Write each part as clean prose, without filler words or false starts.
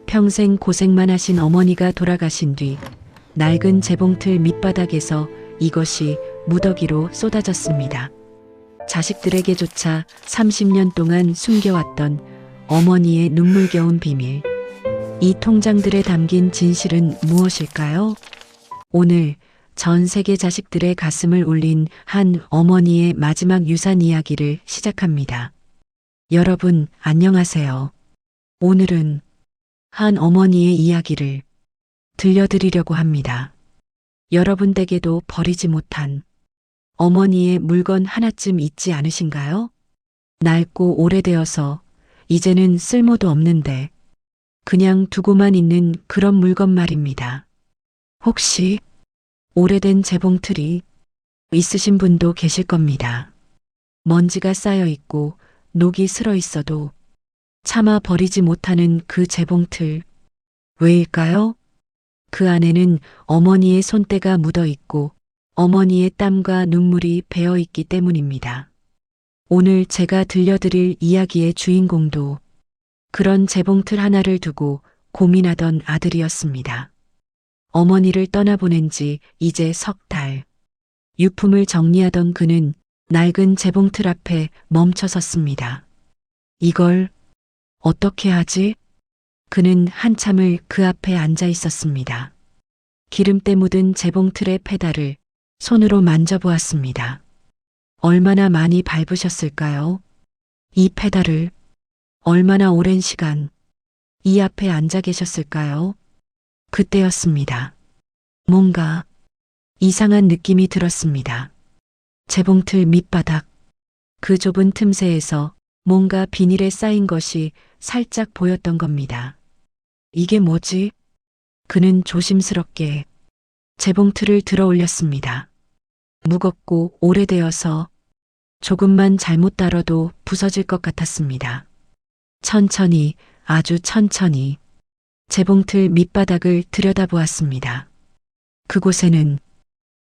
평생 고생만 하신 어머니가 돌아가신 뒤 낡은 재봉틀 밑바닥에서 이것이 무더기로 쏟아졌습니다. 자식들에게조차 30년 동안 숨겨왔던 어머니의 눈물겨운 비밀. 이 통장들에 담긴 진실은 무엇일까요? 오늘 전 세계 자식들의 가슴을 울린 한 어머니의 마지막 유산 이야기를 시작합니다. 여러분, 안녕하세요. 오늘은 한 어머니의 이야기를 들려드리려고 합니다. 여러분 댁에도 버리지 못한 어머니의 물건 하나쯤 있지 않으신가요? 낡고 오래되어서 이제는 쓸모도 없는데 그냥 두고만 있는 그런 물건 말입니다. 혹시 오래된 재봉틀이 있으신 분도 계실 겁니다. 먼지가 쌓여 있고 녹이 슬어 있어도 차마 버리지 못하는 그 재봉틀. 왜일까요? 그 안에는 어머니의 손때가 묻어 있고 어머니의 땀과 눈물이 배어 있기 때문입니다. 오늘 제가 들려드릴 이야기의 주인공도 그런 재봉틀 하나를 두고 고민하던 아들이었습니다. 어머니를 떠나보낸 지 이제 석 달. 유품을 정리하던 그는 낡은 재봉틀 앞에 멈춰 섰습니다. 이걸 어떻게 하지? 그는 한참을 그 앞에 앉아 있었습니다. 기름때 묻은 재봉틀의 페달을 손으로 만져보았습니다. 얼마나 많이 밟으셨을까요? 이 페달을 얼마나 오랜 시간 이 앞에 앉아 계셨을까요? 그때였습니다. 뭔가 이상한 느낌이 들었습니다. 재봉틀 밑바닥, 그 좁은 틈새에서 뭔가 비닐에 쌓인 것이 살짝 보였던 겁니다. 이게 뭐지? 그는 조심스럽게 재봉틀을 들어 올렸습니다. 무겁고 오래되어서 조금만 잘못 다뤄도 부서질 것 같았습니다. 천천히, 아주 천천히 재봉틀 밑바닥을 들여다보았습니다. 그곳에는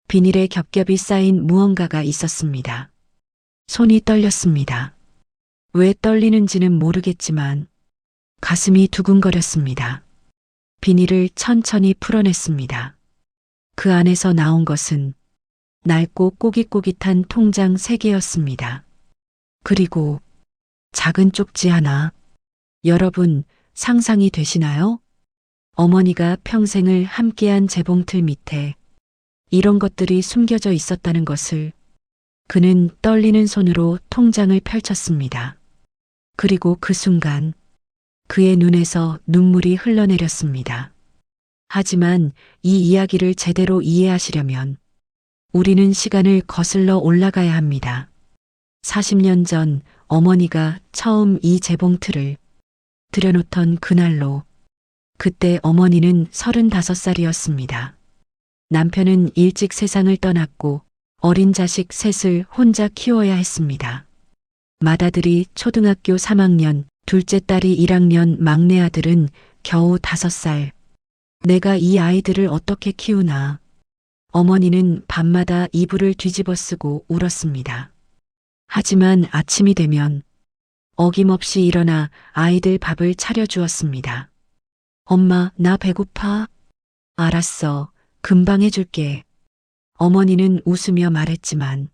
비닐에 겹겹이 쌓인 무언가가 있었습니다. 손이 떨렸습니다. 왜 떨리는지는 모르겠지만 가슴이 두근거렸습니다. 비닐을 천천히 풀어냈습니다. 그 안에서 나온 것은 낡고 꼬깃꼬깃한 통장 3개였습니다. 그리고 작은 쪽지 하나. 여러분, 상상이 되시나요? 어머니가 평생을 함께한 재봉틀 밑에 이런 것들이 숨겨져 있었다는 것을. 그는 떨리는 손으로 통장을 펼쳤습니다. 그리고 그 순간 그의 눈에서 눈물이 흘러내렸습니다. 하지만 이 이야기를 제대로 이해하시려면 우리는 시간을 거슬러 올라가야 합니다. 40년 전 어머니가 처음 이 재봉틀을 들여놓던 그날로. 그때 어머니는 35살이었습니다. 남편은 일찍 세상을 떠났고 어린 자식 셋을 혼자 키워야 했습니다. 맏아들이 초등학교 3학년, 둘째 딸이 1학년, 막내 아들은 겨우 5살. 내가 이 아이들을 어떻게 키우나. 어머니는 밤마다 이불을 뒤집어 쓰고 울었습니다. 하지만 아침이 되면 어김없이 일어나 아이들 밥을 차려주었습니다. 엄마, 나 배고파. 알았어, 금방 해줄게. 어머니는 웃으며 말했지만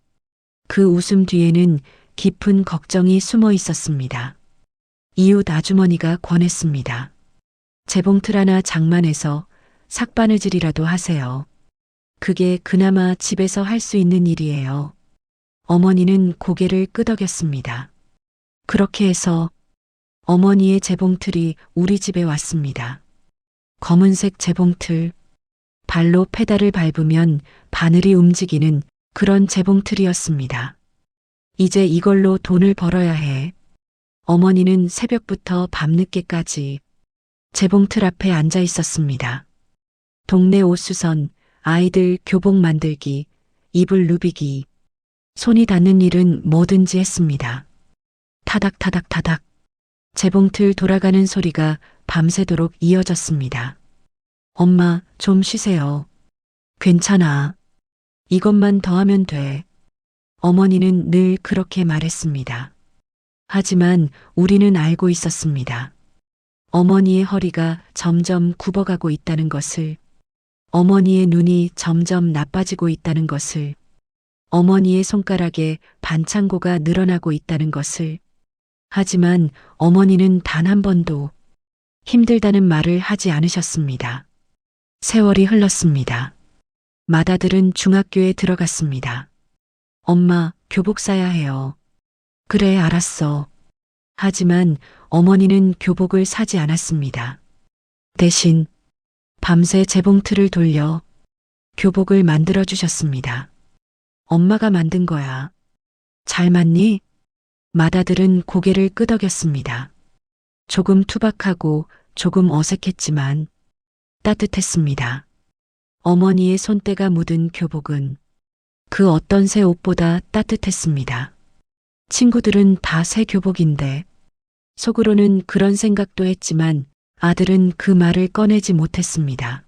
그 웃음 뒤에는 깊은 걱정이 숨어 있었습니다. 이웃 아주머니가 권했습니다. 재봉틀 하나 장만해서 삭바느질이라도 하세요. 그게 그나마 집에서 할 수 있는 일이에요. 어머니는 고개를 끄덕였습니다. 그렇게 해서 어머니의 재봉틀이 우리 집에 왔습니다. 검은색 재봉틀, 발로 페달을 밟으면 바늘이 움직이는 그런 재봉틀이었습니다. 이제 이걸로 돈을 벌어야 해. 어머니는 새벽부터 밤늦게까지 재봉틀 앞에 앉아 있었습니다. 동네 옷수선, 아이들 교복 만들기, 이불 누비기, 손이 닿는 일은 뭐든지 했습니다. 타닥타닥타닥, 재봉틀 돌아가는 소리가 밤새도록 이어졌습니다. 엄마, 좀 쉬세요. 괜찮아. 이것만 더 하면 돼. 어머니는 늘 그렇게 말했습니다. 하지만 우리는 알고 있었습니다. 어머니의 허리가 점점 굽어가고 있다는 것을, 어머니의 눈이 점점 나빠지고 있다는 것을, 어머니의 손가락에 반창고가 늘어나고 있다는 것을. 하지만 어머니는 단 한 번도 힘들다는 말을 하지 않으셨습니다. 세월이 흘렀습니다. 맏아들은 중학교에 들어갔습니다. 엄마, 교복 사야 해요. 그래, 알았어. 하지만 어머니는 교복을 사지 않았습니다. 대신 밤새 재봉틀을 돌려 교복을 만들어 주셨습니다. 엄마가 만든 거야. 잘 맞니? 맏아들은 고개를 끄덕였습니다. 조금 투박하고 조금 어색했지만 따뜻했습니다. 어머니의 손때가 묻은 교복은 그 어떤 새 옷보다 따뜻했습니다. 친구들은 다 새 교복인데, 속으로는 그런 생각도 했지만 아들은 그 말을 꺼내지 못했습니다.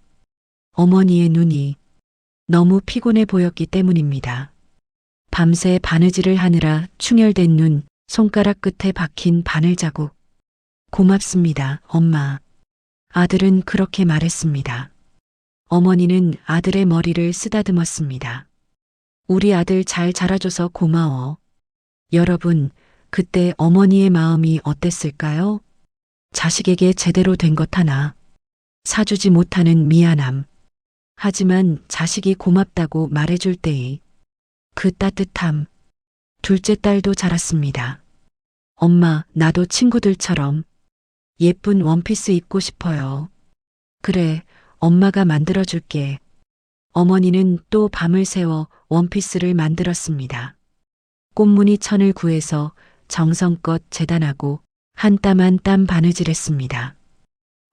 어머니의 눈이 너무 피곤해 보였기 때문입니다. 밤새 바느질을 하느라 충혈된 눈, 손가락 끝에 박힌 바늘 자국. 고맙습니다, 엄마. 아들은 그렇게 말했습니다. 어머니는 아들의 머리를 쓰다듬었습니다. 우리 아들 잘 자라줘서 고마워. 여러분, 그때 어머니의 마음이 어땠을까요? 자식에게 제대로 된 것 하나 사주지 못하는 미안함. 하지만 자식이 고맙다고 말해줄 때의 그 따뜻함. 둘째 딸도 자랐습니다. 엄마, 나도 친구들처럼 예쁜 원피스 입고 싶어요. 그래, 엄마가 만들어줄게. 어머니는 또 밤을 새워 원피스를 만들었습니다. 꽃무늬 천을 구해서 정성껏 재단하고 한 땀 한 땀 바느질했습니다.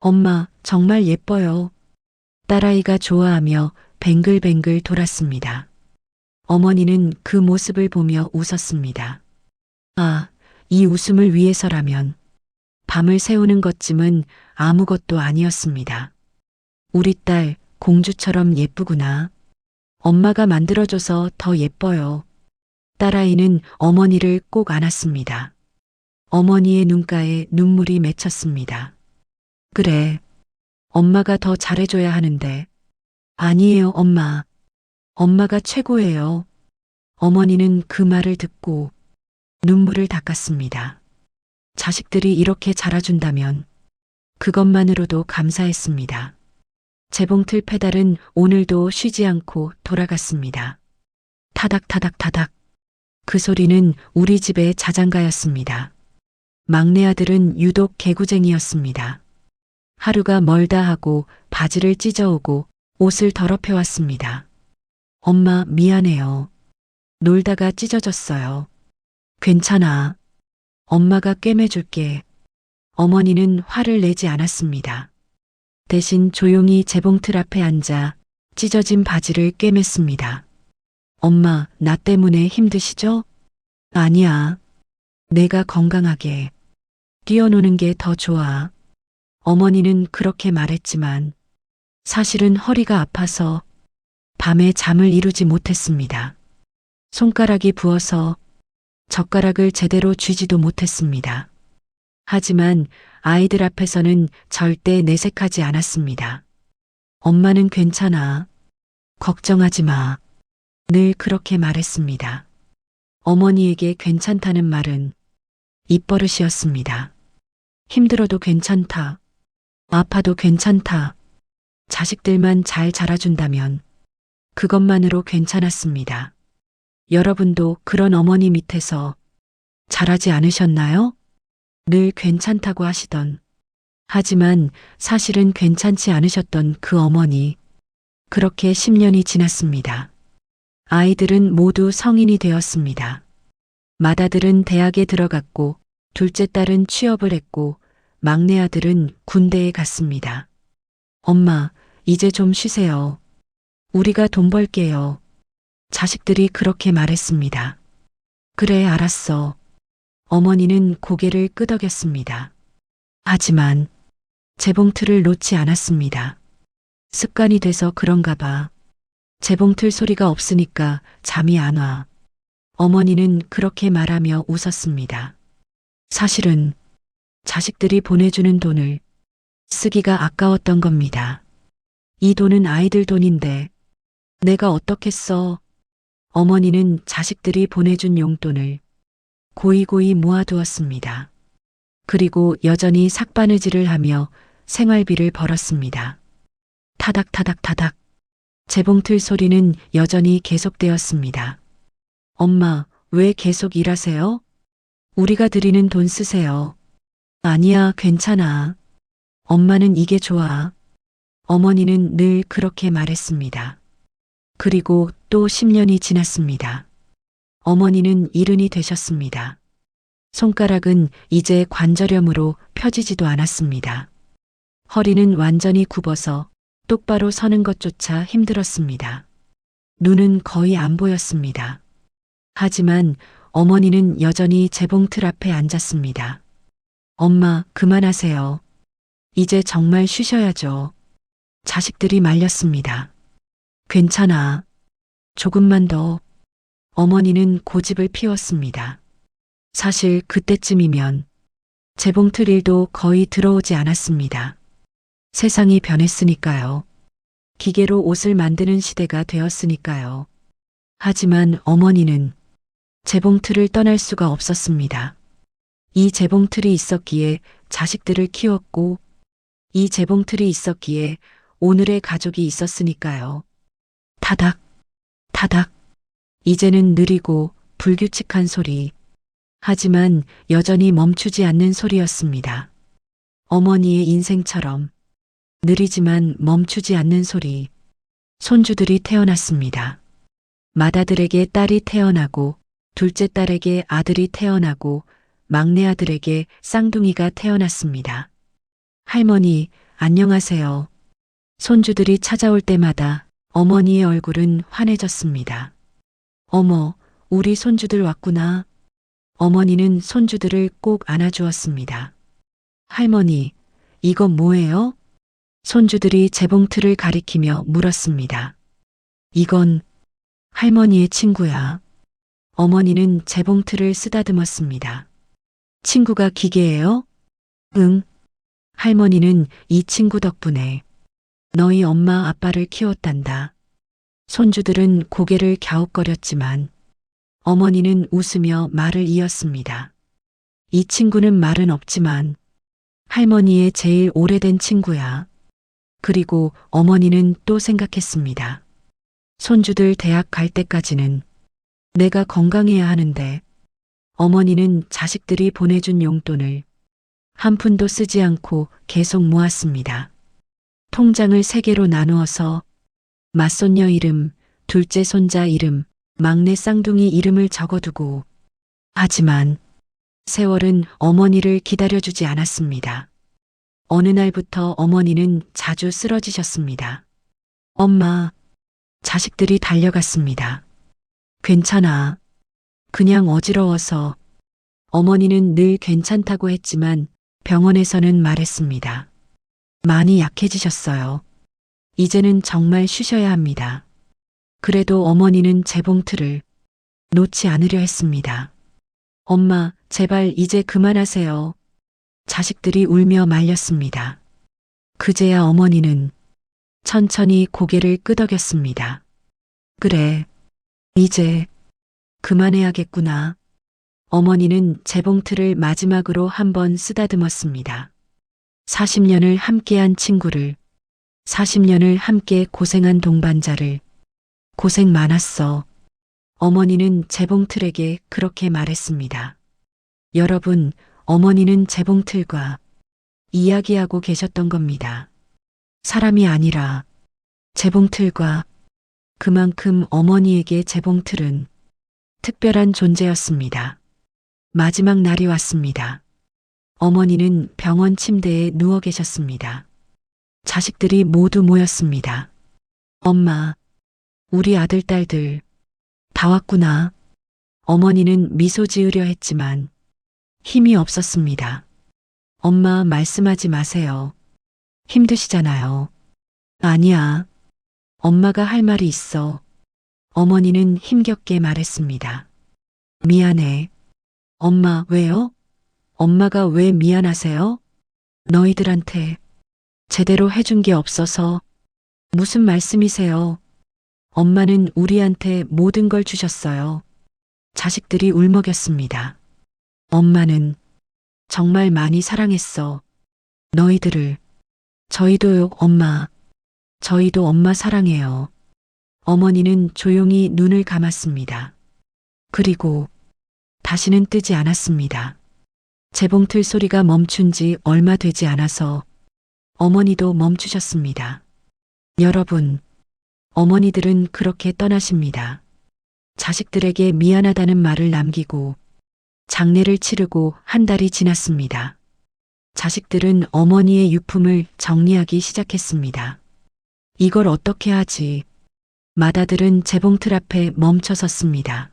엄마, 정말 예뻐요. 딸아이가 좋아하며 뱅글뱅글 돌았습니다. 어머니는 그 모습을 보며 웃었습니다. 아, 이 웃음을 위해서라면 밤을 새우는 것쯤은 아무것도 아니었습니다. 우리 딸 공주처럼 예쁘구나. 엄마가 만들어줘서 더 예뻐요. 딸아이는 어머니를 꼭 안았습니다. 어머니의 눈가에 눈물이 맺혔습니다. 그래, 엄마가 더 잘해줘야 하는데. 아니에요, 엄마. 엄마가 최고예요. 어머니는 그 말을 듣고 눈물을 닦았습니다. 자식들이 이렇게 자라준다면 그것만으로도 감사했습니다. 재봉틀 페달은 오늘도 쉬지 않고 돌아갔습니다. 타닥타닥타닥. 그 소리는 우리 집의 자장가였습니다. 막내 아들은 유독 개구쟁이였습니다. 하루가 멀다 하고 바지를 찢어오고 옷을 더럽혀 왔습니다. 엄마, 미안해요. 놀다가 찢어졌어요. 괜찮아. 엄마가 꿰매줄게. 어머니는 화를 내지 않았습니다. 대신 조용히 재봉틀 앞에 앉아 찢어진 바지를 꿰맸습니다. 엄마, 나 때문에 힘드시죠? 아니야. 내가 건강하게 뛰어노는 게 더 좋아. 어머니는 그렇게 말했지만 사실은 허리가 아파서 밤에 잠을 이루지 못했습니다. 손가락이 부어서 젓가락을 제대로 쥐지도 못했습니다. 하지만 아이들 앞에서는 절대 내색하지 않았습니다. 엄마는 괜찮아. 걱정하지 마. 늘 그렇게 말했습니다. 어머니에게 괜찮다는 말은 입버릇이었습니다. 힘들어도 괜찮다. 아파도 괜찮다. 자식들만 잘 자라준다면 그것만으로 괜찮았습니다. 여러분도 그런 어머니 밑에서 자라지 않으셨나요? 늘 괜찮다고 하시던, 하지만 사실은 괜찮지 않으셨던 그 어머니. 그렇게 10년이 지났습니다. 아이들은 모두 성인이 되었습니다. 맏아들은 대학에 들어갔고, 둘째 딸은 취업을 했고, 막내 아들은 군대에 갔습니다. 엄마, 이제 좀 쉬세요. 우리가 돈 벌게요. 자식들이 그렇게 말했습니다. 그래, 알았어. 어머니는 고개를 끄덕였습니다. 하지만 재봉틀을 놓지 않았습니다. 습관이 돼서 그런가 봐. 재봉틀 소리가 없으니까 잠이 안 와. 어머니는 그렇게 말하며 웃었습니다. 사실은 자식들이 보내주는 돈을 쓰기가 아까웠던 겁니다. 이 돈은 아이들 돈인데 내가 어떻게 써? 어머니는 자식들이 보내준 용돈을 고이고이 모아두었습니다. 그리고 여전히 삭바느질을 하며 생활비를 벌었습니다. 타닥타닥타닥. 재봉틀 소리는 여전히 계속되었습니다. 엄마, 왜 계속 일하세요? 우리가 드리는 돈 쓰세요. 아니야, 괜찮아. 엄마는 이게 좋아. 어머니는 늘 그렇게 말했습니다. 그리고 또 10년이 지났습니다. 어머니는 일흔이 되셨습니다. 손가락은 이제 관절염으로 펴지지도 않았습니다. 허리는 완전히 굽어서 똑바로 서는 것조차 힘들었습니다. 눈은 거의 안 보였습니다. 하지만 어머니는 여전히 재봉틀 앞에 앉았습니다. 엄마, 그만하세요. 이제 정말 쉬셔야죠. 자식들이 말렸습니다. 괜찮아. 조금만 더. 어머니는 고집을 피웠습니다. 사실 그때쯤이면 재봉틀 일도 거의 들어오지 않았습니다. 세상이 변했으니까요. 기계로 옷을 만드는 시대가 되었으니까요. 하지만 어머니는 재봉틀을 떠날 수가 없었습니다. 이 재봉틀이 있었기에 자식들을 키웠고, 이 재봉틀이 있었기에 오늘의 가족이 있었으니까요. 타닥, 타닥. 이제는 느리고 불규칙한 소리. 하지만 여전히 멈추지 않는 소리였습니다. 어머니의 인생처럼 느리지만 멈추지 않는 소리. 손주들이 태어났습니다. 맏아들에게 딸이 태어나고, 둘째 딸에게 아들이 태어나고, 막내 아들에게 쌍둥이가 태어났습니다. 할머니, 안녕하세요. 손주들이 찾아올 때마다 어머니의 얼굴은 환해졌습니다. 어머, 우리 손주들 왔구나. 어머니는 손주들을 꼭 안아주었습니다. 할머니, 이건 뭐예요? 손주들이 재봉틀을 가리키며 물었습니다. 이건 할머니의 친구야. 어머니는 재봉틀을 쓰다듬었습니다. 친구가 기계예요? 응. 할머니는 이 친구 덕분에 너희 엄마 아빠를 키웠단다. 손주들은 고개를 갸웃거렸지만 어머니는 웃으며 말을 이었습니다. 이 친구는 말은 없지만 할머니의 제일 오래된 친구야. 그리고 어머니는 또 생각했습니다. 손주들 대학 갈 때까지는 내가 건강해야 하는데 어머니는 자식들이 보내준 용돈을 한 푼도 쓰지 않고 계속 모았습니다. 통장을 3개로 나누어서 맞손녀 이름, 둘째 손자 이름, 막내 쌍둥이 이름을 적어두고, 하지만 세월은 어머니를 기다려주지 않았습니다. 어느 날부터 어머니는 자주 쓰러지셨습니다. 엄마, 자식들이 달려갔습니다. 괜찮아. 그냥 어지러워서. 어머니는 늘 괜찮다고 했지만 병원에서는 말했습니다. 많이 약해지셨어요. 이제는 정말 쉬셔야 합니다. 그래도 어머니는 재봉틀을 놓지 않으려 했습니다. 엄마, 제발 이제 그만하세요. 자식들이 울며 말렸습니다. 그제야 어머니는 천천히 고개를 끄덕였습니다. 그래, 이제 그만해야겠구나. 어머니는 재봉틀을 마지막으로 한번 쓰다듬었습니다. 40년을 함께한 친구를, 40년을 함께 고생한 동반자를, 고생 많았어. 어머니는 재봉틀에게 그렇게 말했습니다. 여러분, 어머니는 재봉틀과 이야기하고 계셨던 겁니다. 사람이 아니라 재봉틀과. 그만큼 어머니에게 재봉틀은 특별한 존재였습니다. 마지막 날이 왔습니다. 어머니는 병원 침대에 누워 계셨습니다. 자식들이 모두 모였습니다. 엄마, 우리 아들, 딸들 다 왔구나. 어머니는 미소 지으려 했지만 힘이 없었습니다. 엄마, 말씀하지 마세요. 힘드시잖아요. 아니야. 엄마가 할 말이 있어. 어머니는 힘겹게 말했습니다. 미안해. 엄마, 왜요? 엄마가 왜 미안하세요? 너희들한테 제대로 해준 게 없어서. 무슨 말씀이세요? 엄마는 우리한테 모든 걸 주셨어요. 자식들이 울먹였습니다. 엄마는 정말 많이 사랑했어. 너희들을. 저희도요, 엄마. 저희도 엄마 사랑해요. 어머니는 조용히 눈을 감았습니다. 그리고 다시는 뜨지 않았습니다. 재봉틀 소리가 멈춘 지 얼마 되지 않아서 어머니도 멈추셨습니다. 여러분, 어머니들은 그렇게 떠나십니다. 자식들에게 미안하다는 말을 남기고 장례를 치르고 한 달이 지났습니다. 자식들은 어머니의 유품을 정리하기 시작했습니다. 이걸 어떻게 하지? 맏아들은 재봉틀 앞에 멈춰 섰습니다.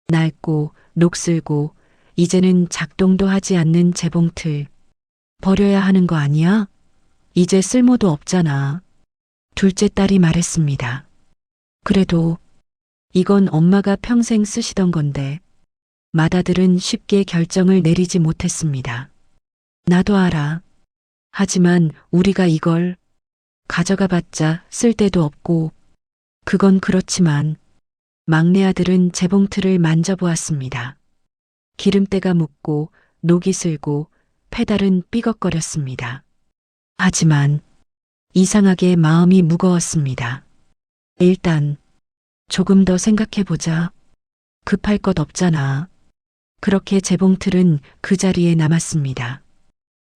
낡고 녹슬고 이제는 작동도 하지 않는 재봉틀. 버려야 하는 거 아니야? 이제 쓸모도 없잖아. 둘째 딸이 말했습니다. 그래도 이건 엄마가 평생 쓰시던 건데. 맏아들은 쉽게 결정을 내리지 못했습니다. 나도 알아. 하지만 우리가 이걸 가져가 봤자 쓸데도 없고. 그건 그렇지만 막내 아들은 재봉틀을 만져보았습니다. 기름때가 묻고 녹이 슬고 페달은 삐걱거렸습니다. 하지만 이상하게 마음이 무거웠습니다. 일단 조금 더 생각해보자. 급할 것 없잖아. 그렇게 재봉틀은 그 자리에 남았습니다.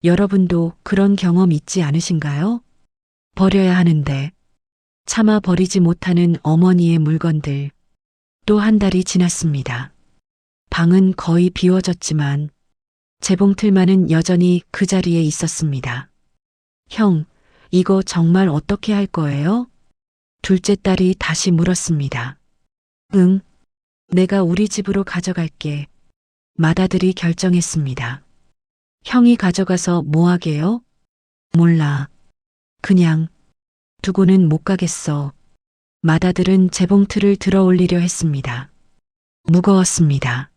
여러분도 그런 경험 있지 않으신가요? 버려야 하는데 차마 버리지 못하는 어머니의 물건들. 또 한 달이 지났습니다. 방은 거의 비워졌지만 재봉틀만은 여전히 그 자리에 있었습니다. 형, 이거 정말 어떻게 할 거예요? 둘째 딸이 다시 물었습니다. 응, 내가 우리 집으로 가져갈게. 맏아들이 결정했습니다. 형이 가져가서 뭐 하게요? 몰라. 그냥 두고는 못 가겠어. 맏아들은 재봉틀을 들어 올리려 했습니다. 무거웠습니다.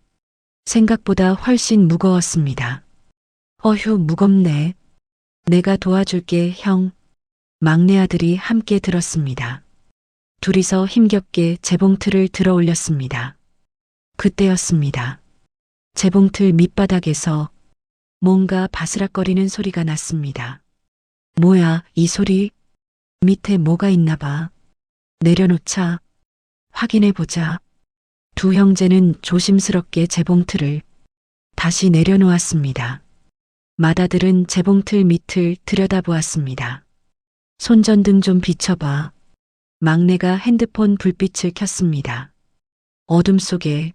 생각보다 훨씬 무거웠습니다. 어휴, 무겁네. 내가 도와줄게, 형. 막내 아들이 함께 들었습니다. 둘이서 힘겹게 재봉틀을 들어 올렸습니다. 그때였습니다. 재봉틀 밑바닥에서 뭔가 바스락거리는 소리가 났습니다. 뭐야, 이 소리? 밑에 뭐가 있나 봐. 내려놓자. 확인해보자. 두 형제는 조심스럽게 재봉틀을 다시 내려놓았습니다. 맏아들은 재봉틀 밑을 들여다보았습니다. 손전등 좀 비춰봐. 막내가 핸드폰 불빛을 켰습니다. 어둠 속에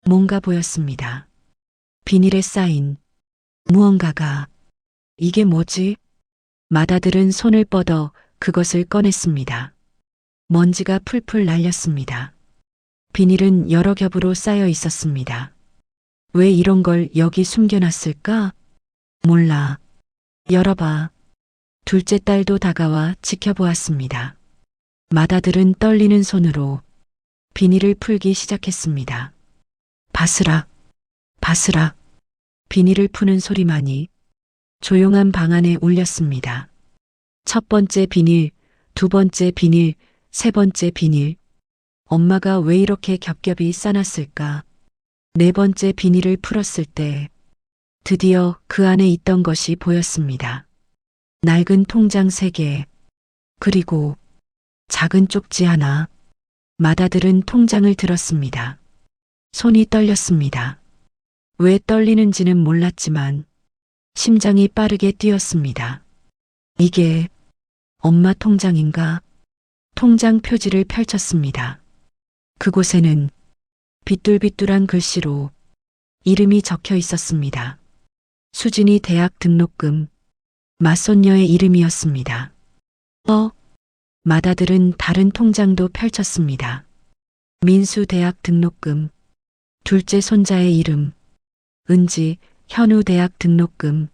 뭔가 보였습니다. 비닐에 쌓인 무언가가. 이게 뭐지? 맏아들은 손을 뻗어 그것을 꺼냈습니다. 먼지가 풀풀 날렸습니다. 비닐은 여러 겹으로 쌓여 있었습니다. 왜 이런 걸 여기 숨겨놨을까? 몰라. 열어봐. 둘째 딸도 다가와 지켜보았습니다. 맏아들은 떨리는 손으로 비닐을 풀기 시작했습니다. 바스락, 바스락. 비닐을 푸는 소리만이 조용한 방 안에 울렸습니다. 첫 번째 비닐, 두 번째 비닐, 세 번째 비닐. 엄마가 왜 이렇게 겹겹이 싸놨을까? 네 번째 비닐을 풀었을 때 드디어 그 안에 있던 것이 보였습니다. 낡은 통장 3개, 그리고 작은 쪽지 하나. 맏아들은 통장을 들었습니다. 손이 떨렸습니다. 왜 떨리는지는 몰랐지만 심장이 빠르게 뛰었습니다. 이게 엄마 통장인가? 통장 표지를 펼쳤습니다. 그곳에는 비뚤비뚤한 글씨로 이름이 적혀 있었습니다. 수진이 대학 등록금, 맞손녀의 이름이었습니다. 맏아들은 다른 통장도 펼쳤습니다. 민수 대학 등록금, 둘째 손자의 이름, 은지, 현우 대학 등록금,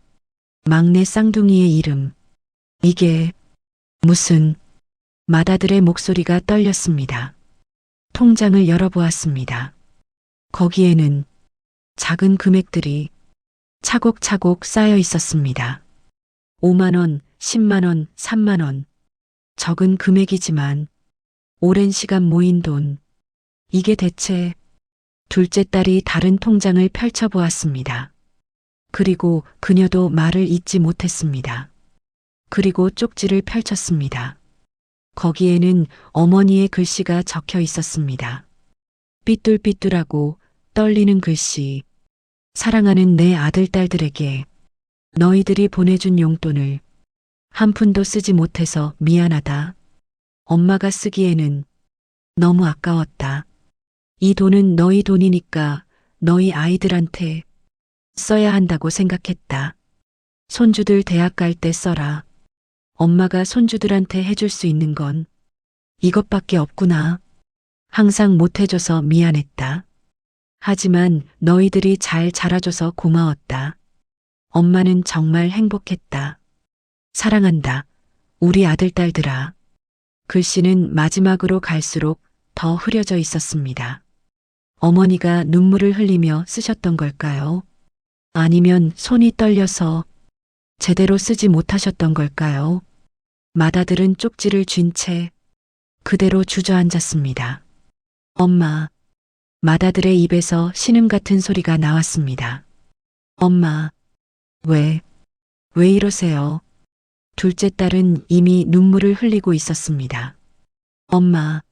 막내 쌍둥이의 이름. 이게 무슨... 맏아들의 목소리가 떨렸습니다. 통장을 열어보았습니다. 거기에는 작은 금액들이 차곡차곡 쌓여 있었습니다. 5만 원, 10만 원, 3만 원. 적은 금액이지만 오랜 시간 모인 돈. 이게 대체. 둘째 딸이 다른 통장을 펼쳐보았습니다. 그리고 그녀도 말을 잇지 못했습니다. 그리고 쪽지를 펼쳤습니다. 거기에는 어머니의 글씨가 적혀 있었습니다. 삐뚤삐뚤하고 떨리는 글씨. 사랑하는 내 아들, 딸들에게 너희들이 보내준 용돈을 한 푼도 쓰지 못해서 미안하다. 엄마가 쓰기에는 너무 아까웠다. 이 돈은 너희 돈이니까 너희 아이들한테 써야 한다고 생각했다. 손주들 대학 갈 때 써라. 엄마가 손주들한테 해줄 수 있는 건 이것밖에 없구나. 항상 못해줘서 미안했다. 하지만 너희들이 잘 자라줘서 고마웠다. 엄마는 정말 행복했다. 사랑한다. 우리 아들, 딸들아. 글씨는 마지막으로 갈수록 더 흐려져 있었습니다. 어머니가 눈물을 흘리며 쓰셨던 걸까요? 아니면 손이 떨려서 제대로 쓰지 못하셨던 걸까요? 맏아들은 쪽지를 쥔 채 그대로 주저앉았습니다. 엄마. 맏아들의 입에서 신음 같은 소리가 나왔습니다. 엄마. 왜 이러세요? 둘째 딸은 이미 눈물을 흘리고 있었습니다. 엄마.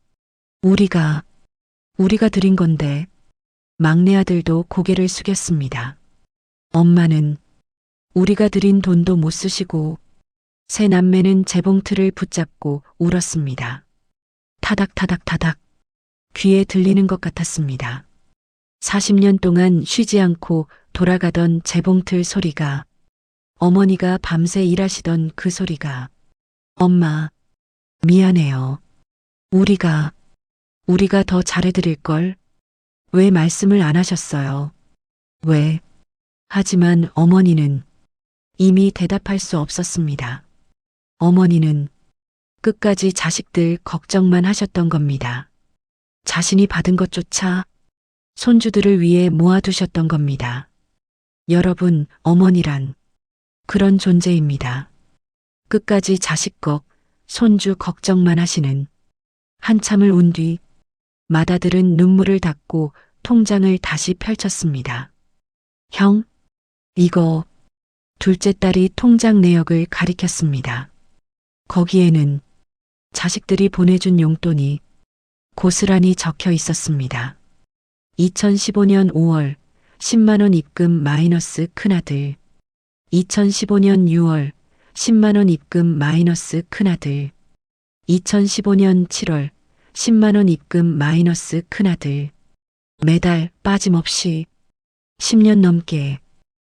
우리가 드린 건데. 막내 아들도 고개를 숙였습니다. 엄마는 우리가 드린 돈도 못 쓰시고 세 남매는 재봉틀을 붙잡고 울었습니다. 타닥타닥타닥 귀에 들리는 것 같았습니다. 40년 동안 쉬지 않고 돌아가던 재봉틀 소리가, 어머니가 밤새 일하시던 그 소리가. 엄마, 미안해요. 우리가 더 잘해드릴걸. 왜 말씀을 안 하셨어요? 왜? 하지만 어머니는 이미 대답할 수 없었습니다. 어머니는 끝까지 자식들 걱정만 하셨던 겁니다. 자신이 받은 것조차 손주들을 위해 모아두셨던 겁니다. 여러분, 어머니란 그런 존재입니다. 끝까지 자식 걱, 손주 걱정만 하시는. 한참을 운 뒤 맏아들은 눈물을 닦고 통장을 다시 펼쳤습니다. 형, 이거. 둘째 딸이 통장 내역을 가리켰습니다. 거기에는 자식들이 보내준 용돈이 고스란히 적혀 있었습니다. 2015년 5월 10만 원 입금 마이너스 큰아들. 2015년 6월 10만 원 입금 마이너스 큰아들. 2015년 7월 10만 원 입금 마이너스 큰아들. 매달 빠짐없이 10년 넘게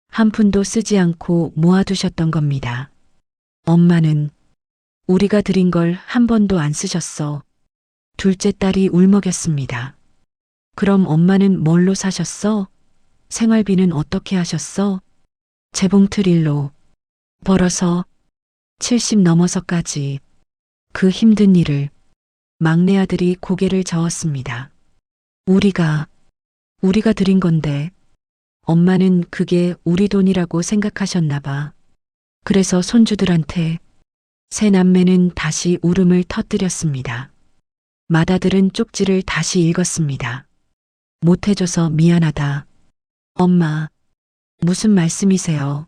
한 푼도 쓰지 않고 모아두셨던 겁니다. 엄마는 우리가 드린 걸 한 번도 안 쓰셨어. 둘째 딸이 울먹였습니다. 그럼 엄마는 뭘로 사셨어? 생활비는 어떻게 하셨어? 재봉틀 일로 벌어서 70 넘어서까지. 그 힘든 일을. 막내 아들이 고개를 저었습니다. 우리가 드린 건데. 엄마는 그게 우리 돈이라고 생각하셨나 봐. 그래서 손주들한테. 세 남매는 다시 울음을 터뜨렸습니다. 맏아들은 쪽지를 다시 읽었습니다. 못해줘서 미안하다. 엄마, 무슨 말씀이세요?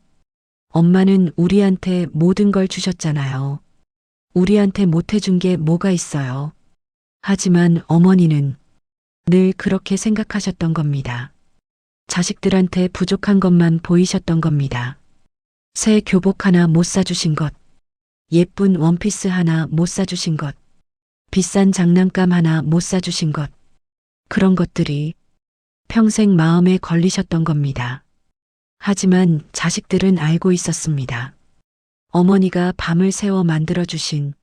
엄마는 우리한테 모든 걸 주셨잖아요. 우리한테 못해준 게 뭐가 있어요? 하지만 어머니는 늘 그렇게 생각하셨던 겁니다. 자식들한테 부족한 것만 보이셨던 겁니다. 새 교복 하나 못 사주신 것, 예쁜 원피스 하나 못 사주신 것, 비싼 장난감 하나 못 사주신 것, 그런 것들이 평생 마음에 걸리셨던 겁니다. 하지만 자식들은 알고 있었습니다. 어머니가 밤을 새워 만들어주신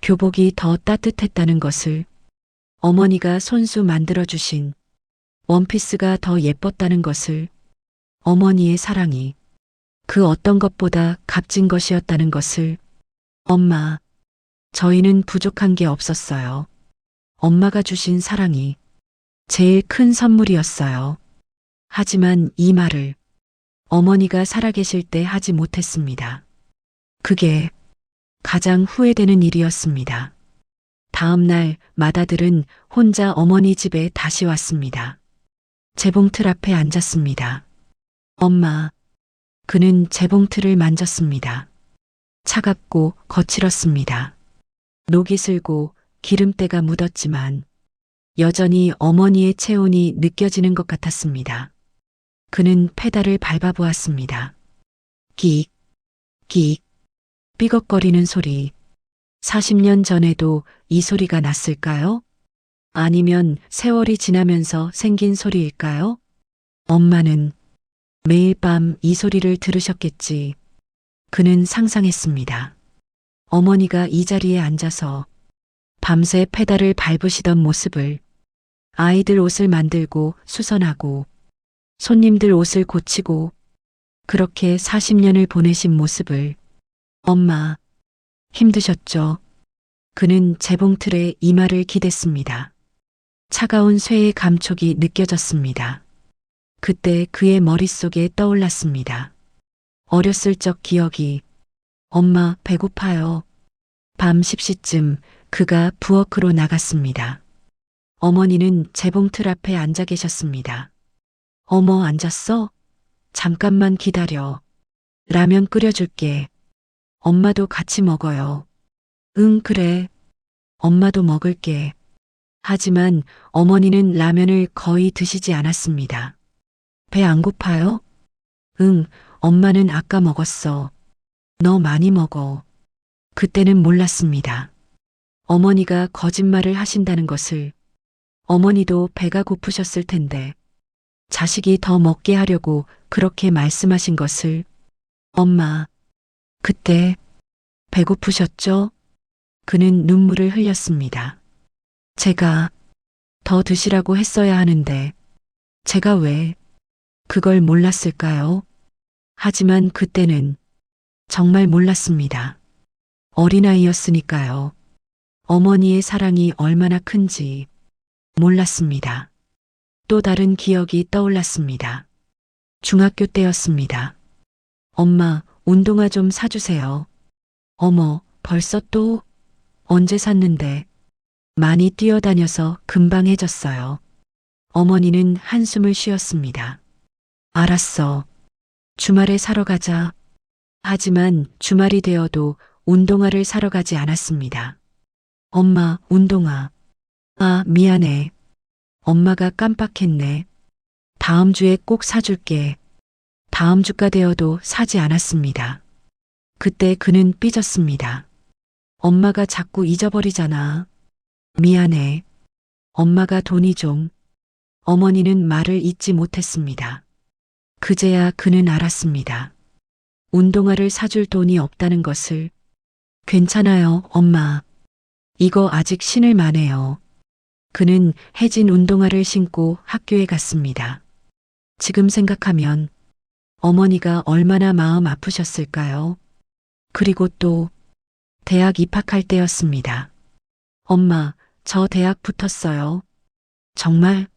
교복이 더 따뜻했다는 것을, 어머니가 손수 만들어주신 원피스가 더 예뻤다는 것을, 어머니의 사랑이 그 어떤 것보다 값진 것이었다는 것을. 엄마, 저희는 부족한 게 없었어요. 엄마가 주신 사랑이 제일 큰 선물이었어요. 하지만 이 말을 어머니가 살아계실 때 하지 못했습니다. 그게 가장 후회되는 일이었습니다. 다음 날 맏아들은 혼자 어머니 집에 다시 왔습니다. 재봉틀 앞에 앉았습니다. 엄마. 그는 재봉틀을 만졌습니다. 차갑고 거칠었습니다. 녹이 슬고 기름때가 묻었지만 여전히 어머니의 체온이 느껴지는 것 같았습니다. 그는 페달을 밟아보았습니다. 끽, 끽, 삐걱거리는 소리. 40년 전에도 이 소리가 났을까요? 아니면 세월이 지나면서 생긴 소리일까요? 엄마는 매일 밤 이 소리를 들으셨겠지. 그는 상상했습니다. 어머니가 이 자리에 앉아서 밤새 페달을 밟으시던 모습을, 아이들 옷을 만들고 수선하고 손님들 옷을 고치고 그렇게 40년을 보내신 모습을. 엄마, 힘드셨죠? 그는 재봉틀에 이마를 기댔습니다. 차가운 쇠의 감촉이 느껴졌습니다. 그때 그의 머릿속에 떠올랐습니다. 어렸을 적 기억이. 엄마, 배고파요. 밤 10시쯤 그가 부엌으로 나갔습니다. 어머니는 재봉틀 앞에 앉아 계셨습니다. 어머, 앉았어? 잠깐만 기다려. 라면 끓여줄게. 엄마도 같이 먹어요. 응, 그래. 엄마도 먹을게. 하지만 어머니는 라면을 거의 드시지 않았습니다. 배 안 고파요? 응, 엄마는 아까 먹었어. 너 많이 먹어. 그때는 몰랐습니다. 어머니가 거짓말을 하신다는 것을. 어머니도 배가 고프셨을 텐데 자식이 더 먹게 하려고 그렇게 말씀하신 것을. 엄마, 그때 배고프셨죠? 그는 눈물을 흘렸습니다. 제가 더 드시라고 했어야 하는데 제가 왜 그걸 몰랐을까요? 하지만 그때는 정말 몰랐습니다. 어린아이였으니까요. 어머니의 사랑이 얼마나 큰지 몰랐습니다. 또 다른 기억이 떠올랐습니다. 중학교 때였습니다. 엄마, 운동화 좀 사주세요. 어머, 벌써 또? 언제 샀는데? 많이 뛰어다녀서 금방 해졌어요. 어머니는 한숨을 쉬었습니다. 알았어. 주말에 사러 가자. 하지만 주말이 되어도 운동화를 사러 가지 않았습니다. 엄마, 운동화. 아, 미안해. 엄마가 깜빡했네. 다음 주에 꼭 사줄게. 다음 주가 되어도 사지 않았습니다. 그때 그는 삐졌습니다. 엄마가 자꾸 잊어버리잖아. 미안해. 엄마가 돈이 좀. 어머니는 말을 잇지 못했습니다. 그제야 그는 알았습니다. 운동화를 사줄 돈이 없다는 것을. 괜찮아요, 엄마. 이거 아직 신을 만해요. 그는 해진 운동화를 신고 학교에 갔습니다. 지금 생각하면 어머니가 얼마나 마음 아프셨을까요? 그리고 또 대학 입학할 때였습니다. 엄마, 저 대학 붙었어요. 정말?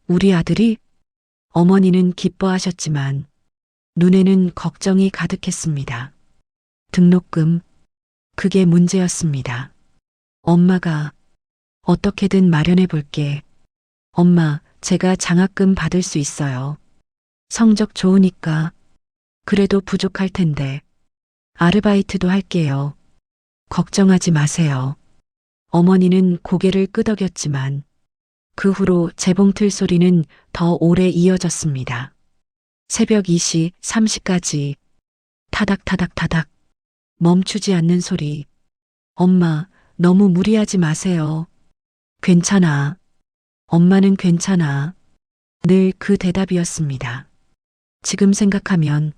우리 아들이? 어머니는 기뻐하셨지만 눈에는 걱정이 가득했습니다. 등록금, 그게 문제였습니다. 엄마가 어떻게든 마련해 볼게. 엄마, 제가 장학금 받을 수 있어요. 성적 좋으니까. 그래도 부족할 텐데. 아르바이트도 할게요. 걱정하지 마세요. 어머니는 고개를 끄덕였지만 그 후로 재봉틀 소리는 더 오래 이어졌습니다. 새벽 2시, 3시까지 타닥타닥타닥 멈추지 않는 소리. 엄마, 너무 무리하지 마세요. 괜찮아. 엄마는 괜찮아. 늘 그 대답이었습니다. 지금 생각하면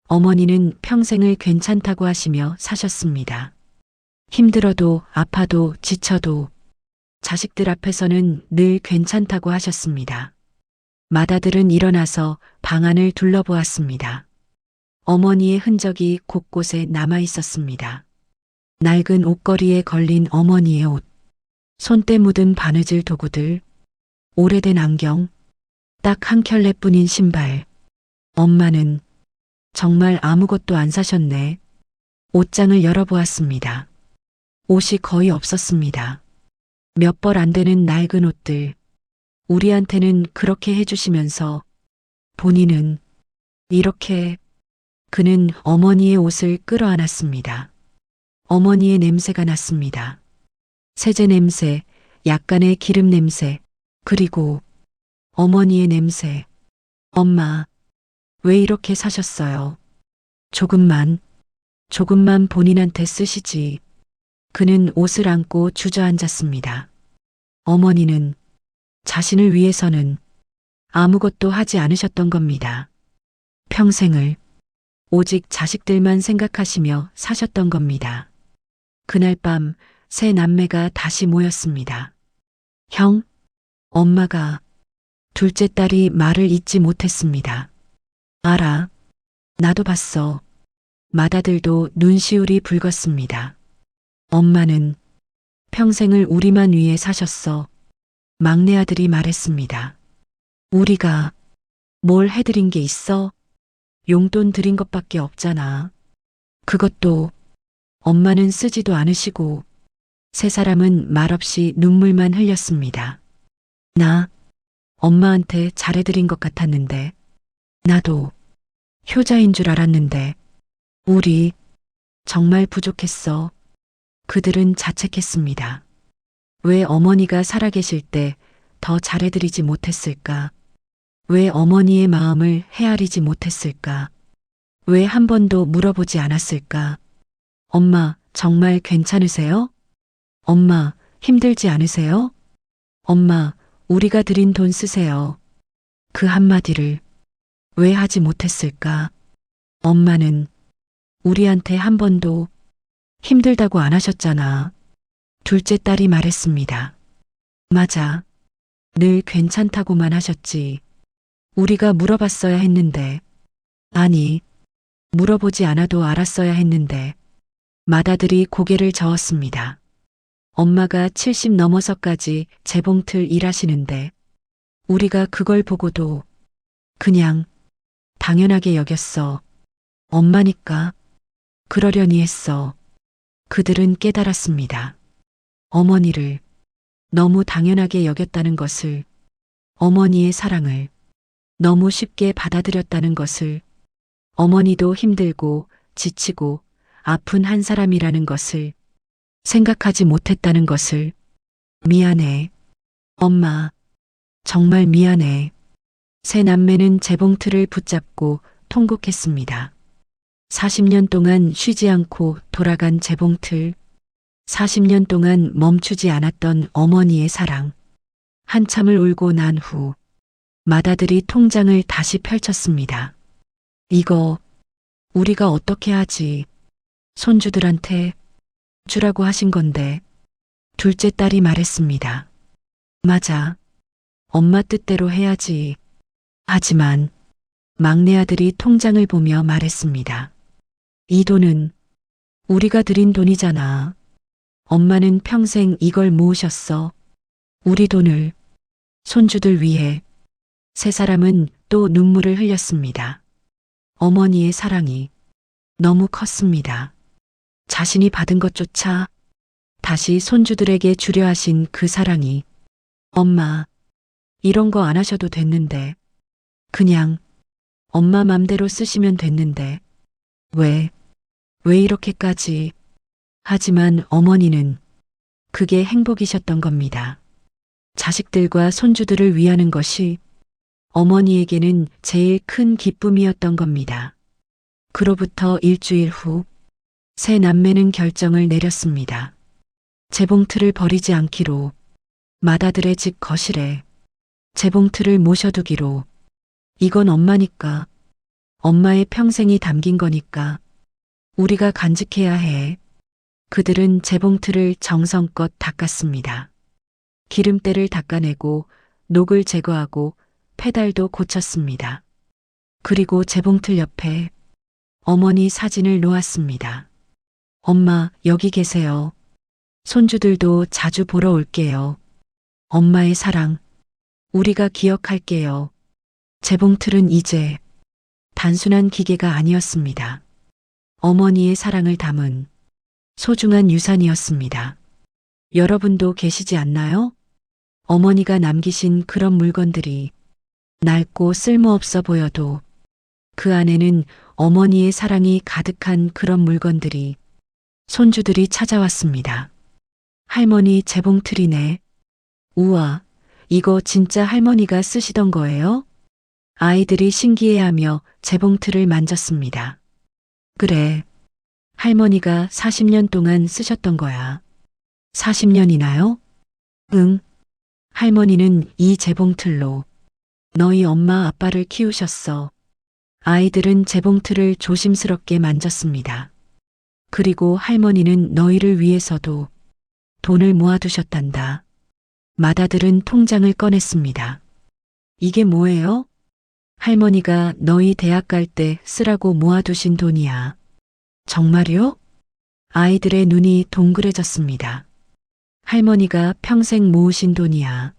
어머니는 평생을 괜찮다고 하시며 사셨습니다. 힘들어도 아파도 지쳐도 자식들 앞에서는 늘 괜찮다고 하셨습니다. 맏아들은 일어나서 방안을 둘러보았습니다. 어머니의 흔적이 곳곳에 남아 있었습니다. 낡은 옷걸이에 걸린 어머니의 옷, 손때 묻은 바느질 도구들, 오래된 안경, 딱 한 켤레뿐인 신발. 엄마는 정말 아무것도 안 사셨네. 옷장을 열어보았습니다. 옷이 거의 없었습니다. 몇 벌 안 되는 낡은 옷들. 우리한테는 그렇게 해주시면서 본인은 이렇게. 그는 어머니의 옷을 끌어안았습니다. 어머니의 냄새가 났습니다. 세제 냄새, 약간의 기름 냄새, 그리고 어머니의 냄새. 엄마, 왜 이렇게 사셨어요? 조금만 본인한테 쓰시지. 그는 옷을 안고 주저앉았습니다. 어머니는 자신을 위해서는 아무것도 하지 않으셨던 겁니다. 평생을 오직 자식들만 생각하시며 사셨던 겁니다. 그날 밤 세 남매가 다시 모였습니다. 형, 엄마가 둘째 딸이 말을 잇지 못했습니다. 알아. 나도 봤어. 맏아들도 눈시울이 붉었습니다. 엄마는 평생을 우리만 위해 사셨어. 막내 아들이 말했습니다. 우리가 뭘 해드린 게 있어? 용돈 드린 것밖에 없잖아. 그것도 엄마는 쓰지도 않으시고. 세 사람은 말없이 눈물만 흘렸습니다. 나 엄마한테 잘해드린 것 같았는데. 나도 효자인 줄 알았는데. 우리 정말 부족했어. 그들은 자책했습니다. 왜 어머니가 살아계실 때 더 잘해드리지 못했을까? 왜 어머니의 마음을 헤아리지 못했을까? 왜 한 번도 물어보지 않았을까? 엄마, 정말 괜찮으세요? 엄마, 힘들지 않으세요? 엄마, 우리가 드린 돈 쓰세요. 그 한마디를 왜 하지 못했을까? 엄마는 우리한테 한 번도 힘들다고 안 하셨잖아. 둘째 딸이 말했습니다. 맞아. 늘 괜찮다고만 하셨지. 우리가 물어봤어야 했는데. 아니, 물어보지 않아도 알았어야 했는데. 맏아들이 고개를 저었습니다. 엄마가 70 넘어서까지 재봉틀 일하시는데 우리가 그걸 보고도 그냥 당연하게 여겼어. 엄마니까 그러려니 했어. 그들은 깨달았습니다. 어머니를 너무 당연하게 여겼다는 것을, 어머니의 사랑을 너무 쉽게 받아들였다는 것을, 어머니도 힘들고 지치고 아픈 한 사람이라는 것을 생각하지 못했다는 것을. 미안해. 엄마, 정말 미안해. 세 남매는 재봉틀을 붙잡고 통곡했습니다. 40년 동안 쉬지 않고 돌아간 재봉틀. 40년 동안 멈추지 않았던 어머니의 사랑. 한참을 울고 난 후 맏아들이 통장을 다시 펼쳤습니다. 이거 우리가 어떻게 하지? 손주들한테 주라고 하신 건데. 둘째 딸이 말했습니다. 맞아. 엄마 뜻대로 해야지. 하지만 막내 아들이 통장을 보며 말했습니다. 이 돈은 우리가 드린 돈이잖아. 엄마는 평생 이걸 모으셨어. 우리 돈을 손주들 위해. 세 사람은 또 눈물을 흘렸습니다. 어머니의 사랑이 너무 컸습니다. 자신이 받은 것조차 다시 손주들에게 주려 하신 그 사랑이. 엄마, 이런 거 안 하셔도 됐는데. 그냥 엄마 맘대로 쓰시면 됐는데. 왜 이렇게까지. 하지만 어머니는 그게 행복이셨던 겁니다. 자식들과 손주들을 위하는 것이 어머니에게는 제일 큰 기쁨이었던 겁니다. 그로부터 일주일 후 세 남매는 결정을 내렸습니다. 재봉틀을 버리지 않기로. 맏아들의 집 거실에 재봉틀을 모셔두기로. 이건 엄마니까. 엄마의 평생이 담긴 거니까. 우리가 간직해야 해. 그들은 재봉틀을 정성껏 닦았습니다. 기름때를 닦아내고 녹을 제거하고 페달도 고쳤습니다. 그리고 재봉틀 옆에 어머니 사진을 놓았습니다. 엄마, 여기 계세요. 손주들도 자주 보러 올게요. 엄마의 사랑, 우리가 기억할게요. 재봉틀은 이제 단순한 기계가 아니었습니다. 어머니의 사랑을 담은 소중한 유산이었습니다. 여러분도 계시지 않나요? 어머니가 남기신 그런 물건들이 낡고 쓸모없어 보여도 그 안에는 어머니의 사랑이 가득한 그런 물건들이 손주들이 찾아왔습니다. 할머니 재봉틀이네. 우와, 이거 진짜 할머니가 쓰시던 거예요? 아이들이 신기해하며 재봉틀을 만졌습니다. 그래, 할머니가 40년 동안 쓰셨던 거야. 40년이나요? 응. 할머니는 이 재봉틀로 너희 엄마 아빠를 키우셨어. 아이들은 재봉틀을 조심스럽게 만졌습니다. 그리고 할머니는 너희를 위해서도 돈을 모아두셨단다. 맏아들은 통장을 꺼냈습니다. 이게 뭐예요? 할머니가 너희 대학 갈 때 쓰라고 모아두신 돈이야. 정말요? 아이들의 눈이 동그래졌습니다. 할머니가 평생 모으신 돈이야.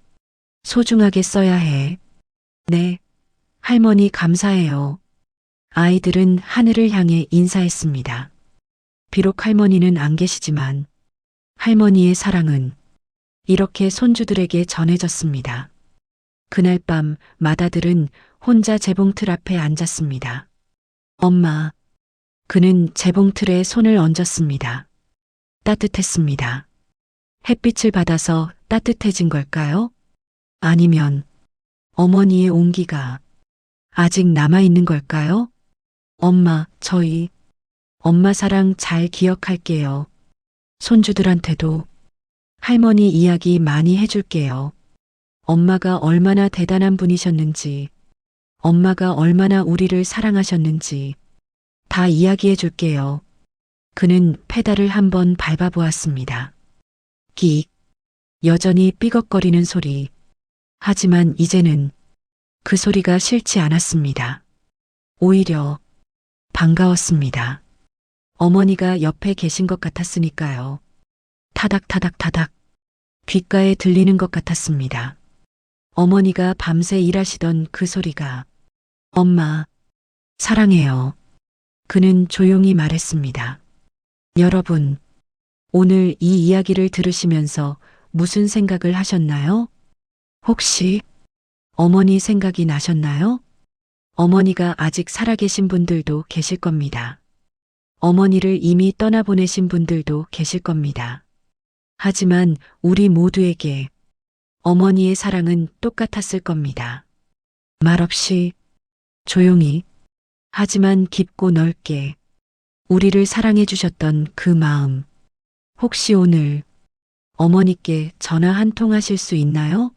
소중하게 써야 해. 네. 할머니 감사해요. 아이들은 하늘을 향해 인사했습니다. 비록 할머니는 안 계시지만 할머니의 사랑은 이렇게 손주들에게 전해졌습니다. 그날 밤 맏아들은 혼자 재봉틀 앞에 앉았습니다. 엄마. 그는 재봉틀에 손을 얹었습니다. 따뜻했습니다. 햇빛을 받아서 따뜻해진 걸까요? 아니면 어머니의 온기가 아직 남아있는 걸까요? 엄마, 엄마 사랑 잘 기억할게요. 손주들한테도 할머니 이야기 많이 해줄게요. 엄마가 얼마나 대단한 분이셨는지, 엄마가 얼마나 우리를 사랑하셨는지 다 이야기해 줄게요. 그는 페달을 한번 밟아보았습니다. 끽. 여전히 삐걱거리는 소리. 하지만 이제는 그 소리가 싫지 않았습니다. 오히려 반가웠습니다. 어머니가 옆에 계신 것 같았으니까요. 타닥타닥타닥. 귓가에 들리는 것 같았습니다. 어머니가 밤새 일하시던 그 소리가 엄마, 사랑해요. 그는 조용히 말했습니다. 여러분, 오늘 이 이야기를 들으시면서 무슨 생각을 하셨나요? 혹시 어머니 생각이 나셨나요? 어머니가 아직 살아계신 분들도 계실 겁니다. 어머니를 이미 떠나보내신 분들도 계실 겁니다. 하지만 우리 모두에게 어머니의 사랑은 똑같았을 겁니다. 말없이, 조용히, 하지만 깊고 넓게 우리를 사랑해 주셨던 그 마음. 혹시 오늘 어머니께 전화 한 통 하실 수 있나요?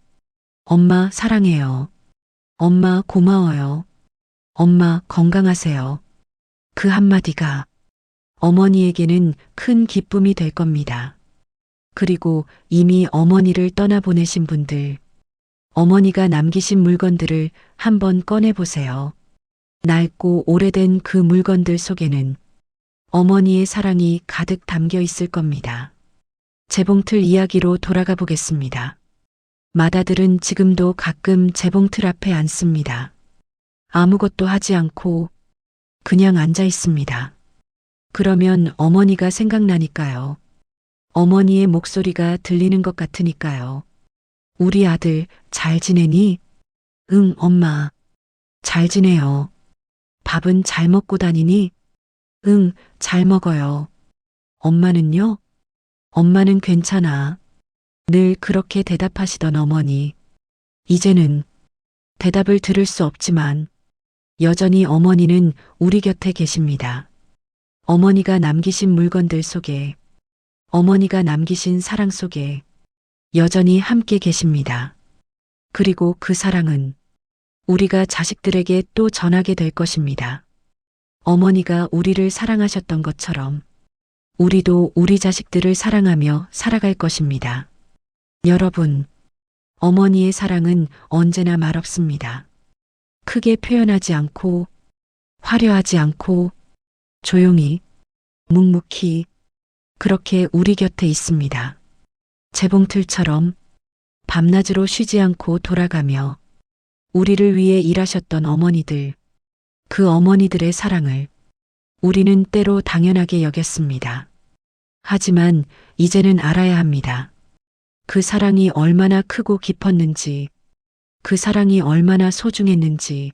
엄마 사랑해요. 엄마 고마워요. 엄마 건강하세요. 그 한마디가 어머니에게는 큰 기쁨이 될 겁니다. 그리고 이미 어머니를 떠나보내신 분들, 어머니가 남기신 물건들을 한번 꺼내보세요. 낡고 오래된 그 물건들 속에는 어머니의 사랑이 가득 담겨 있을 겁니다. 재봉틀 이야기로 돌아가 보겠습니다. 맏아들은 지금도 가끔 재봉틀 앞에 앉습니다. 아무것도 하지 않고 그냥 앉아 있습니다. 그러면 어머니가 생각나니까요. 어머니의 목소리가 들리는 것 같으니까요. 우리 아들 잘 지내니? 응, 엄마. 잘 지내요. 밥은 잘 먹고 다니니? 응, 잘 먹어요. 엄마는요? 엄마는 괜찮아. 늘 그렇게 대답하시던 어머니. 이제는 대답을 들을 수 없지만 여전히 어머니는 우리 곁에 계십니다. 어머니가 남기신 물건들 속에, 어머니가 남기신 사랑 속에 여전히 함께 계십니다. 그리고 그 사랑은 우리가 자식들에게 또 전하게 될 것입니다. 어머니가 우리를 사랑하셨던 것처럼 우리도 우리 자식들을 사랑하며 살아갈 것입니다. 여러분, 어머니의 사랑은 언제나 말없습니다. 크게 표현하지 않고, 화려하지 않고, 조용히, 묵묵히, 그렇게 우리 곁에 있습니다. 재봉틀처럼 밤낮으로 쉬지 않고 돌아가며 우리를 위해 일하셨던 어머니들, 그 어머니들의 사랑을 우리는 때로 당연하게 여겼습니다. 하지만 이제는 알아야 합니다. 그 사랑이 얼마나 크고 깊었는지, 그 사랑이 얼마나 소중했는지.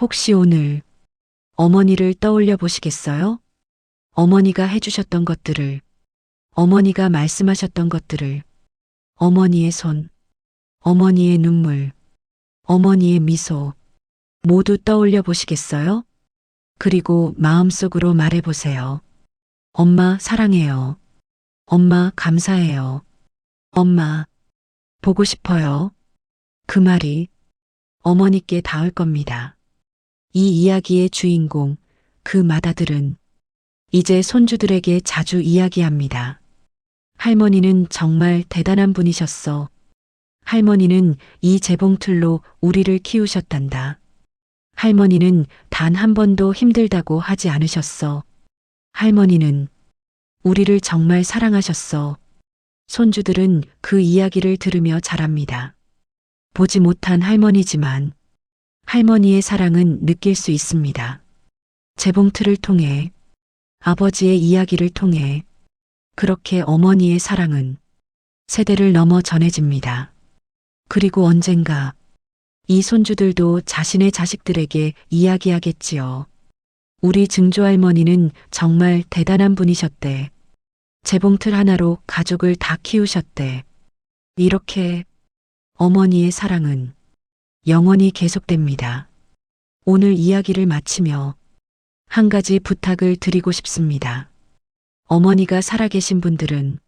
혹시 오늘 어머니를 떠올려 보시겠어요? 어머니가 해주셨던 것들을, 어머니가 말씀하셨던 것들을, 어머니의 손, 어머니의 눈물, 어머니의 미소, 모두 떠올려 보시겠어요? 그리고 마음속으로 말해 보세요. 엄마 사랑해요. 엄마 감사해요. 엄마 보고 싶어요. 그 말이 어머니께 닿을 겁니다. 이 이야기의 주인공, 그 맏아들은 이제 손주들에게 자주 이야기합니다. 할머니는 정말 대단한 분이셨어. 할머니는 이 재봉틀로 우리를 키우셨단다. 할머니는 단 한 번도 힘들다고 하지 않으셨어. 할머니는 우리를 정말 사랑하셨어. 손주들은 그 이야기를 들으며 자랍니다. 보지 못한 할머니지만 할머니의 사랑은 느낄 수 있습니다. 재봉틀을 통해, 아버지의 이야기를 통해 그렇게 어머니의 사랑은 세대를 넘어 전해집니다. 그리고 언젠가 이 손주들도 자신의 자식들에게 이야기하겠지요. 우리 증조할머니는 정말 대단한 분이셨대. 재봉틀 하나로 가족을 다 키우셨대. 이렇게 어머니의 사랑은 영원히 계속됩니다. 오늘 이야기를 마치며 한 가지 부탁을 드리고 싶습니다. 어머니가 살아계신 분들은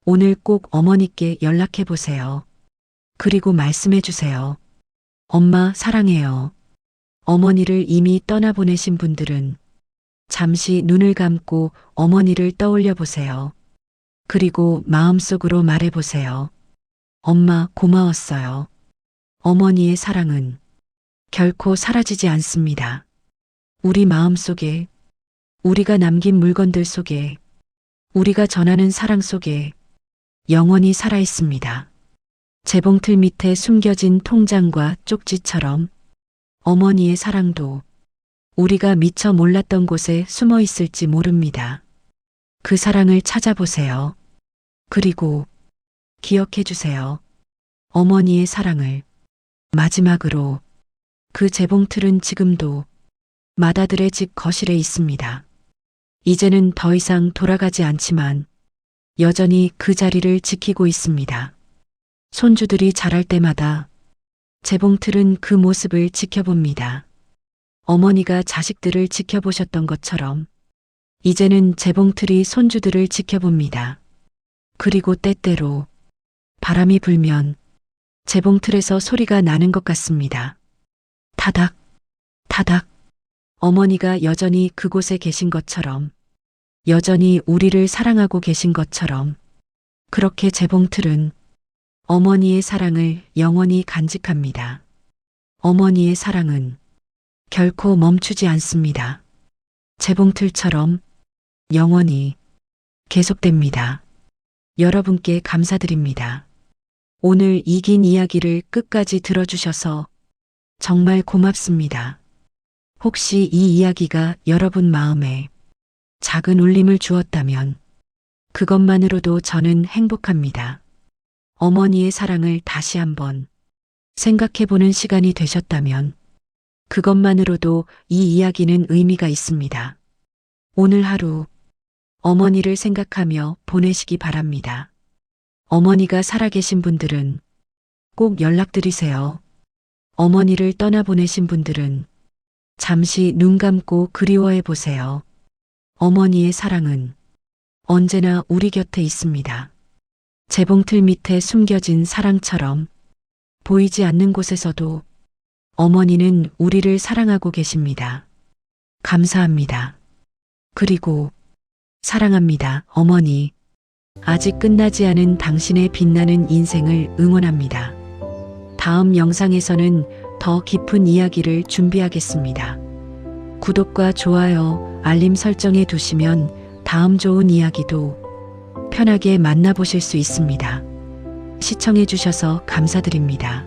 오늘 꼭 어머니께 연락해 보세요. 그리고 말씀해 주세요. 엄마 사랑해요. 어머니를 이미 떠나보내신 분들은 잠시 눈을 감고 어머니를 떠올려 보세요. 그리고 마음속으로 말해 보세요. 엄마 고마웠어요. 어머니의 사랑은 결코 사라지지 않습니다. 우리 마음 속에, 우리가 남긴 물건들 속에, 우리가 전하는 사랑 속에 영원히 살아 있습니다. 재봉틀 밑에 숨겨진 통장과 쪽지처럼 어머니의 사랑도 우리가 미처 몰랐던 곳에 숨어 있을지 모릅니다. 그 사랑을 찾아보세요. 그리고 기억해 주세요. 어머니의 사랑을. 마지막으로 그 재봉틀은 지금도 맏아들의 집 거실에 있습니다. 이제는 더 이상 돌아가지 않지만 여전히 그 자리를 지키고 있습니다. 손주들이 자랄 때마다 재봉틀은 그 모습을 지켜봅니다. 어머니가 자식들을 지켜보셨던 것처럼 이제는 재봉틀이 손주들을 지켜봅니다. 그리고 때때로 바람이 불면 재봉틀에서 소리가 나는 것 같습니다. 타닥, 타닥. 어머니가 여전히 그곳에 계신 것처럼, 여전히 우리를 사랑하고 계신 것처럼, 그렇게 재봉틀은 어머니의 사랑을 영원히 간직합니다. 어머니의 사랑은 결코 멈추지 않습니다. 재봉틀처럼 영원히 계속됩니다. 여러분께 감사드립니다. 오늘 이 긴 이야기를 끝까지 들어주셔서 정말 고맙습니다. 혹시 이 이야기가 여러분 마음에 작은 울림을 주었다면 그것만으로도 저는 행복합니다. 어머니의 사랑을 다시 한번 생각해보는 시간이 되셨다면 그것만으로도 이 이야기는 의미가 있습니다. 오늘 하루 어머니를 생각하며 보내시기 바랍니다. 어머니가 살아계신 분들은 꼭 연락드리세요. 어머니를 떠나보내신 분들은 잠시 눈 감고 그리워해 보세요. 어머니의 사랑은 언제나 우리 곁에 있습니다. 재봉틀 밑에 숨겨진 사랑처럼 보이지 않는 곳에서도 어머니는 우리를 사랑하고 계십니다. 감사합니다. 그리고 사랑합니다, 어머니. 아직 끝나지 않은 당신의 빛나는 인생을 응원합니다. 다음 영상에서는 더 깊은 이야기를 준비하겠습니다. 구독과 좋아요, 알림 설정해 두시면 다음 좋은 이야기도 편하게 만나보실 수 있습니다. 시청해 주셔서 감사드립니다.